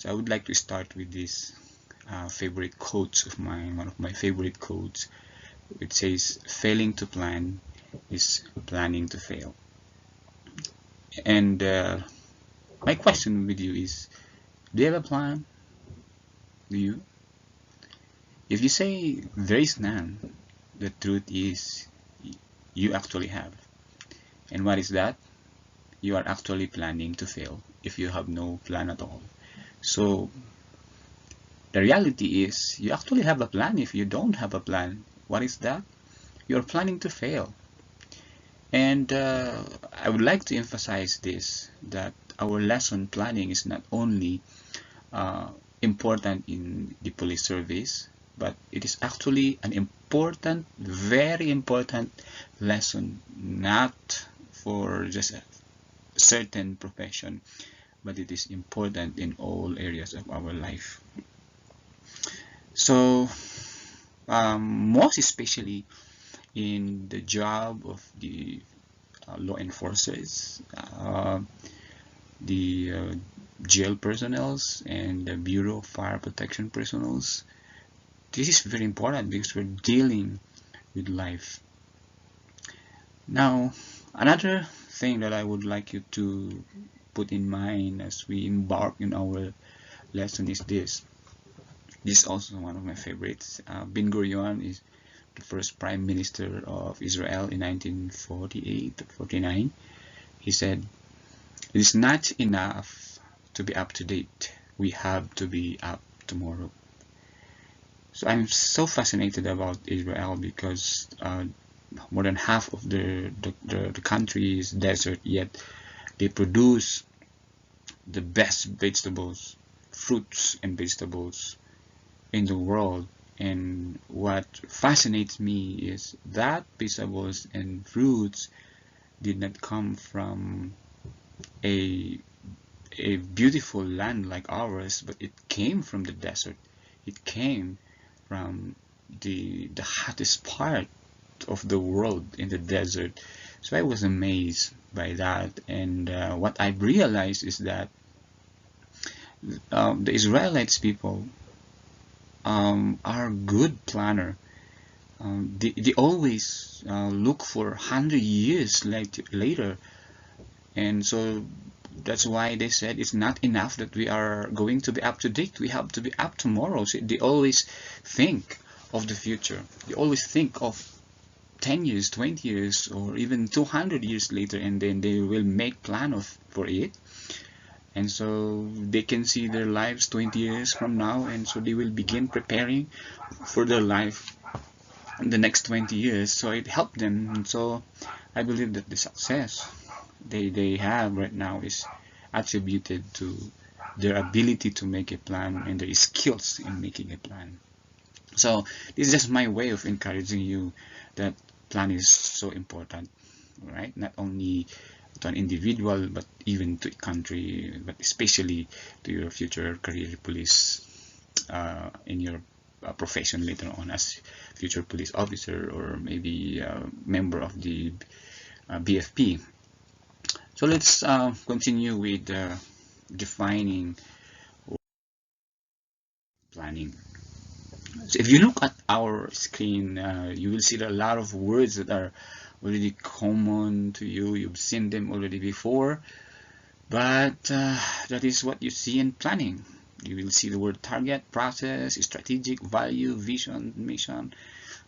So I would like to start with this favorite quotes of mine, one of my favorite quotes. It says, failing to plan is planning to fail. And my question with you is, do you have a plan? Do you? If you say there is none, the truth is you actually have. And what is that? You are actually planning to fail if you have no plan at all. So the reality is you actually have a plan. If you don't have a plan, what is that? You're planning to fail. And I would like to emphasize this, that our lesson planning is not only uh, important in the police service, but it is actually an important, very important lesson, not for just a certain profession, but it is important in all areas of our life. So, most especially in the job of the law enforcers, the jail personnels, and the Bureau of Fire Protection personnels. This is very important because we're dealing with life. Now, another thing that I would like you to put in mind as we embark in our lesson is this. This is also one of my favorites. Ben Gurion is the first prime minister of Israel in 1948-49. He said, "It is not enough to be up to date. We have to be up tomorrow." So I'm so fascinated about Israel because more than half of the country is desert, yet they produce the best vegetables, fruits and vegetables in the world. And what fascinates me is that vegetables and fruits did not come from a beautiful land like ours, but it came from the desert. It came from the hottest part of the world in the desert. So I was amazed by that. And what I realized is that the Israelites people are good planner. They always look for 100 years later, and so that's why they said it's not enough that we are going to be up to date. We have to be up tomorrow. So they always think of the future. They always think of 10 years, 20 years, or even 200 years later, and then they will make plan for it. And so they can see their lives 20 years from now, and so they will begin preparing for their life in the next 20 years. So it helped them. And so I believe that the success they have right now is attributed to their ability to make a plan and their skills in making a plan. So this is just my way of encouraging you that plan is so important, right? Not only to an individual, but even to a country, but especially to your future career police in your profession later on as future police officer or maybe member of the BFP. So let's continue with defining planning. So if you look at our screen, you will see a lot of words that are already common to you. You've seen them already before, but that is what you see in planning. You will see the word target, process, strategic, value, vision, mission.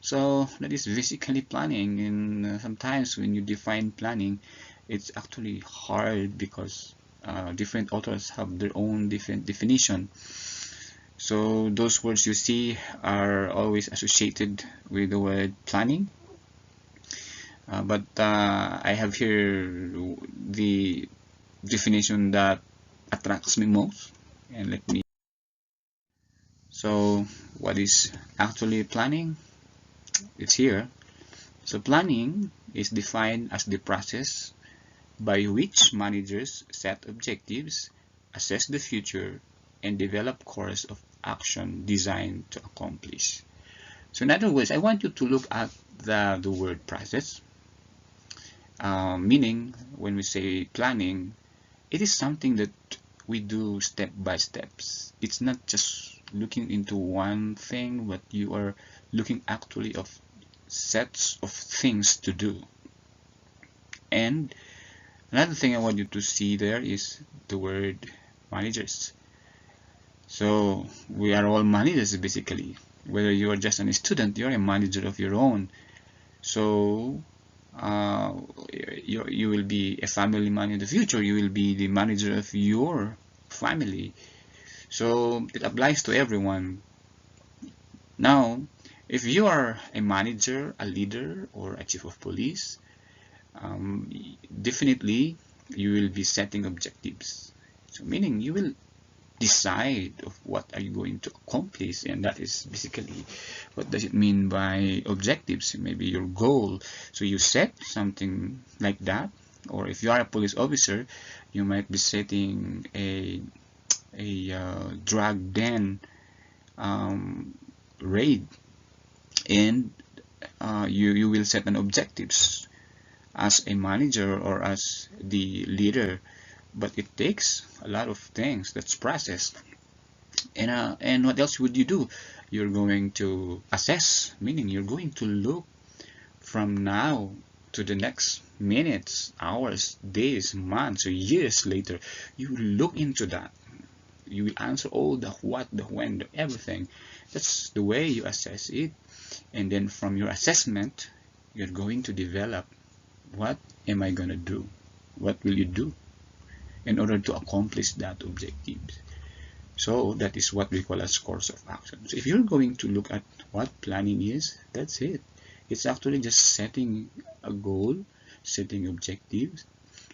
So that is basically planning. And sometimes when you define planning, it's actually hard because different authors have their own different definition. So those words you see are always associated with the word planning. But I have here the definition that attracts me most. And let me. So what is actually planning? It's here. So planning is defined as the process by which managers set objectives, assess the future, and develop course of action designed to accomplish. So in other words, I want you to look at the word process, meaning when we say planning, it is something that we do step by steps. It's not just looking into one thing, but you are looking actually of sets of things to do. And another thing I want you to see there is the word managers. So we are all managers basically. Whether you are just a student, you're a manager of your own. So uh, you will be a family man in the future. You will be the manager of your family. So it applies to everyone. Now, if you are a manager, a leader, or a chief of police, um, definitely you will be setting objectives. So meaning you will decide of what are you going to accomplish, and that is basically what does it mean by objectives. Maybe your goal, so you set something like that. Or if you are a police officer, you might be setting a drug den raid, and you will set an objectives as a manager or as the leader. But it takes a lot of things that's processed. And what else would you do? You're going to assess, meaning you're going to look from now to the next minutes, hours, days, months, or years later. You will look into that. You will answer all the what, the when, the everything. That's the way you assess it. And then from your assessment, you're going to develop, what am I going to do? What will you do in order to accomplish that objective? So that is what we call as course of action. So if you're going to look at what planning is, that's it. It's actually just setting a goal, setting objectives,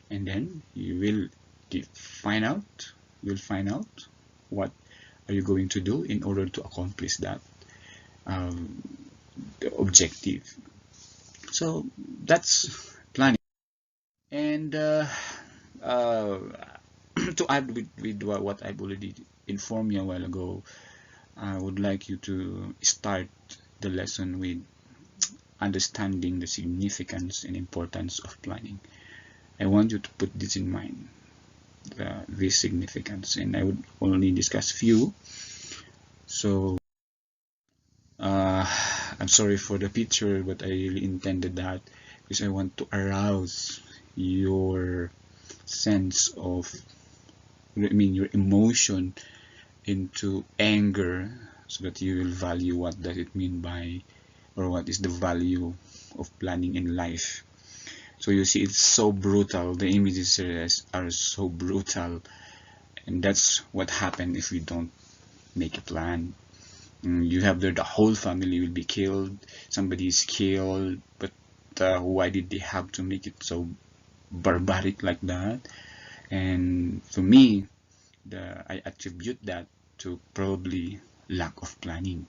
and then you will find out, you'll find out what are you going to do in order to accomplish that um, objective. So that's planning. And uh, to add with what I've already informed you a while ago, I would like you to start the lesson with understanding the significance and importance of planning. I want you to put this in mind, this significance, and I would only discuss few. So uh, I'm sorry for the picture, but I really intended that because I want to arouse your sense of, I mean, your emotion into anger, so that you will value what does it mean by, or what is the value of planning in life. So you see, it's so brutal. The images are so brutal, and that's what happens if we don't make a plan. You have the whole family will be killed. Somebody is killed, but why did they have to make it so barbaric like that? And for me, I attribute that to probably lack of planning.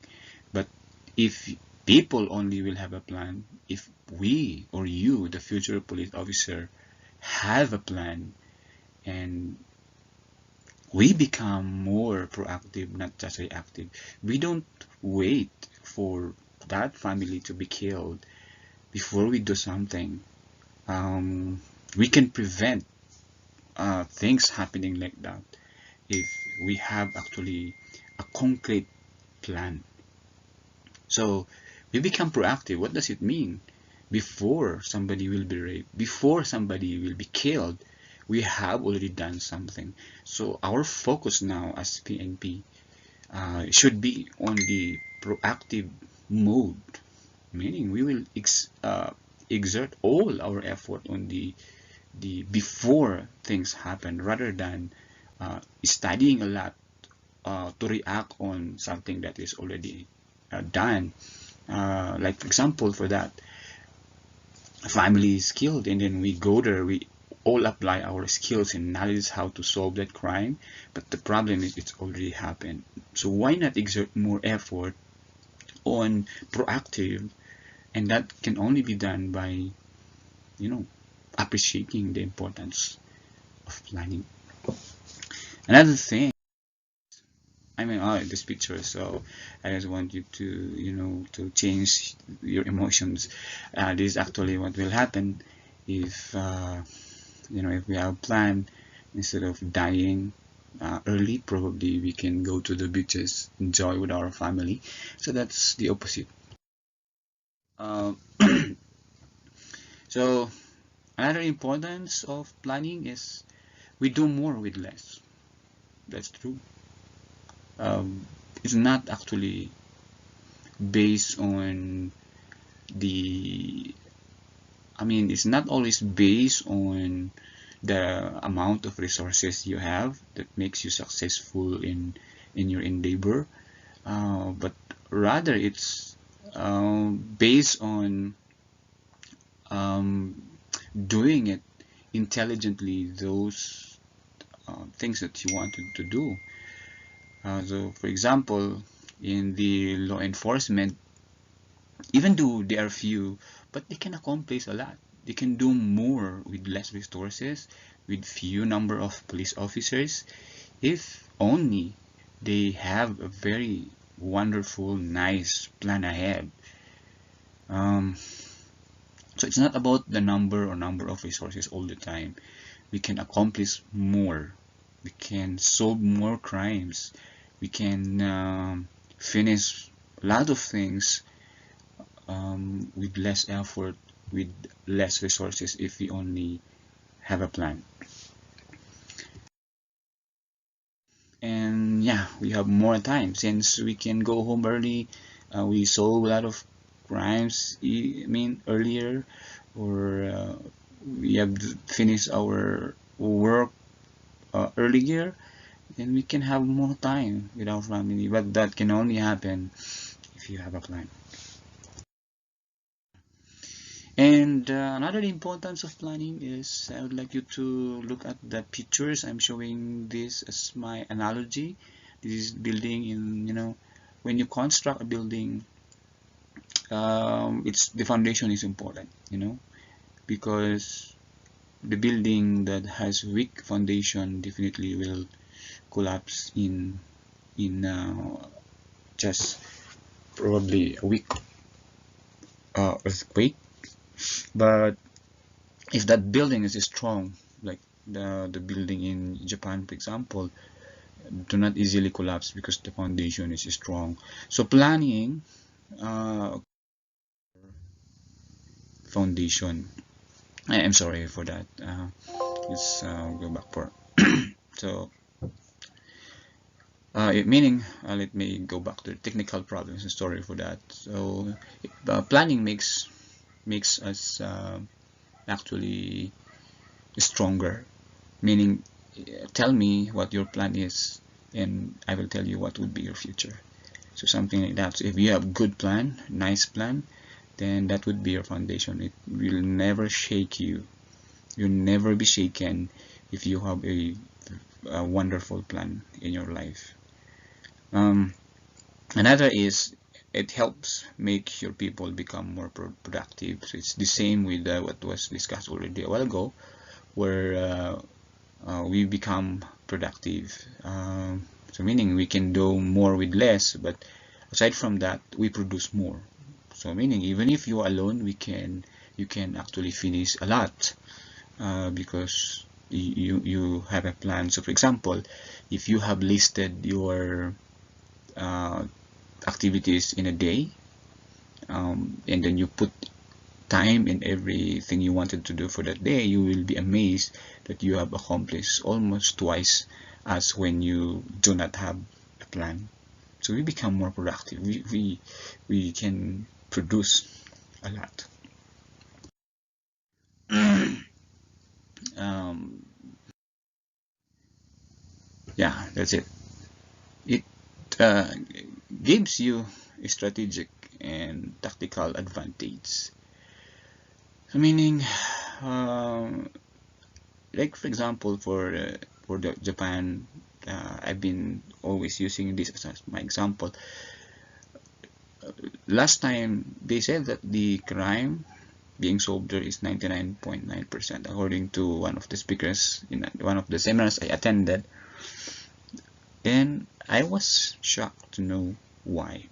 But if people only will have a plan, if we or you, the future police officer, have a plan, and we become more proactive, not just reactive. We don't wait for that family to be killed before we do something. We can prevent things happening like that if we have actually a concrete plan. So we become proactive. What does it mean? Before somebody will be raped, before somebody will be killed, we have already done something. So our focus now as PNP should be on the proactive mode, meaning we will exert all our effort on the before things happen, rather than studying a lot to react on something that is already done. Like for example, for that, a family is killed, and then we go there, we all apply our skills and knowledge how to solve that crime, but the problem is it's already happened. So why not exert more effort on proactive? And that can only be done by, appreciating the importance of planning. Another thing, I mean, this picture, so I just want you to, to change your emotions. This is actually what will happen if, if we have a plan. Instead of dying, early, probably we can go to the beaches, enjoy with our family. So that's the opposite. Uh, so another importance of planning is we do more with less. That's true. Um, it's not actually based on the, I mean, it's not always based on the amount of resources you have that makes you successful in your endeavor, but rather it's based on um, doing it intelligently, those things that you wanted to do. So, for example, in the law enforcement, even though they are few, but they can accomplish a lot. They can do more with less resources, with few number of police officers, if only they have a very wonderful, nice plan ahead. Um, so it's not about the number of resources all the time. We can accomplish more. We can solve more crimes. We can finish a lot of things with less effort, with less resources if we only have a plan. And yeah, we have more time since we can go home early. We solve a lot of crimes, I mean, earlier, or we have finished our work earlier, then we can have more time with our family. But that can only happen if you have a plan. And another importance of planning is I would like you to look at the pictures. I'm showing this as my analogy. This is building in, when you construct a building, it's the foundation is important, because the building that has weak foundation definitely will collapse in just probably a weak earthquake. But if that building is strong, like the building in Japan, for example, do not easily collapse because the foundation is strong. So planning foundation. I'm sorry for that. Let's go back for so meaning let me go back to the technical problems and sorry for that. So planning makes us actually stronger, meaning tell me what your plan is and I will tell you what would be your future. So something like that. So if you have good plan, nice plan, then that would be your foundation. It will never shake you. You'll never be shaken if you have a wonderful plan in your life. Another is it helps make your people become more productive. So it's the same with what was discussed already a while ago, where we become productive. So meaning we can do more with less, but aside from that, we produce more. So meaning even if you're alone, you can actually finish a lot because you have a plan. So for example, if you have listed your uh, activities in a day, and then you put time in everything you wanted to do for that day, you will be amazed that you have accomplished almost twice as when you do not have a plan. So we become more productive. We can produce a lot. um, yeah, that's it. It uh, gives you a strategic and tactical advantage. So meaning, um, like for example, for the Japan, I've been always using this as my example. Last time they said that the crime being solved there is 99.9% according to one of the speakers in one of the seminars I attended. And I was shocked to know why.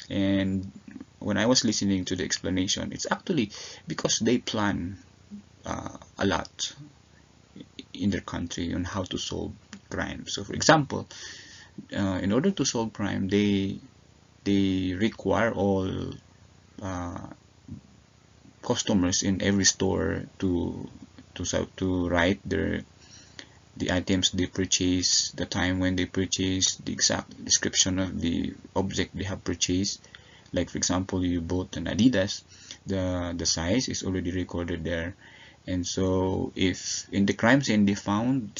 And when I was listening to the explanation, it's actually because they plan a lot in their country on how to solve crime. So for example, in order to solve crime, they require all uh, customers in every store to write the items they purchase, the time when they purchase, the exact description of the object they have purchased. Like for example, you bought an Adidas, the size is already recorded there. And so if in the crime scene they found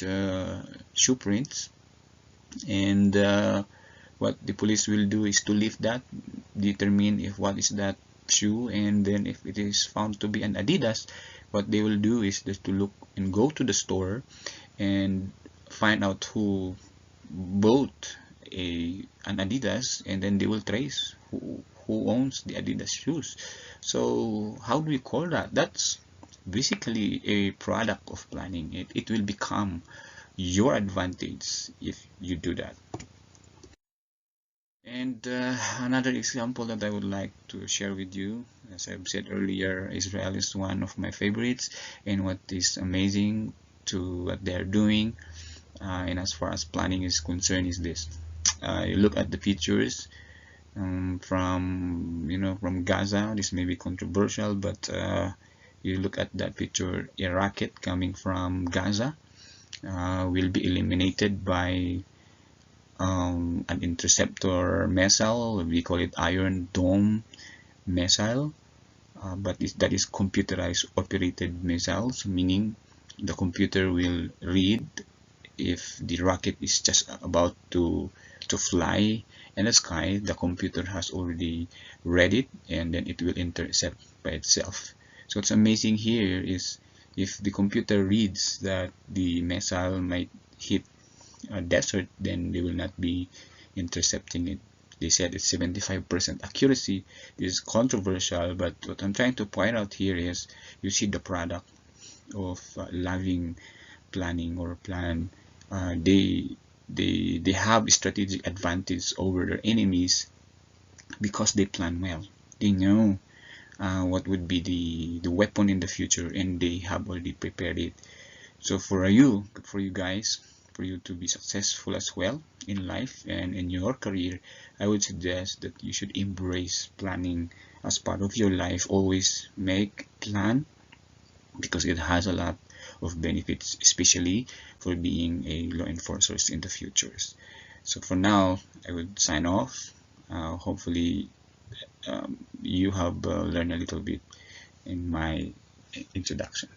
shoe prints, and what the police will do is to lift that, determine if what is that shoe, and then if it is found to be an Adidas, what they will do is just to look and go to the store and find out who bought an Adidas, and then they will trace who owns the Adidas shoes. So how do we call that? That's basically a product of planning. It will become your advantage if you do that. And another example that I would like to share with you, as I've said earlier, Israel is one of my favorites, and what is amazing to what they're doing, and as far as planning is concerned, is this. You look at the pictures from Gaza. This may be controversial, but you look at that picture, a rocket coming from Gaza will be eliminated by an interceptor missile. We call it Iron Dome missile, but that is computerized operated missiles, meaning the computer will read if the rocket is just about to fly in the sky. The computer has already read it, and then it will intercept by itself. So what's amazing here is if the computer reads that the missile might hit a desert, then they will not be intercepting it. They said it's 75% accuracy. This is controversial, but what I'm trying to point out here is you see the product of loving planning or plan. They have a strategic advantage over their enemies because they plan well. They know what would be the weapon in the future, and they have already prepared it. So for you guys, for you to be successful as well in life and in your career, I would suggest that you should embrace planning as part of your life. Always make plan, because it has a lot of benefits, especially for being a law enforcer in the futures. So for now, I would sign off. Hopefully you have learned a little bit in my introduction.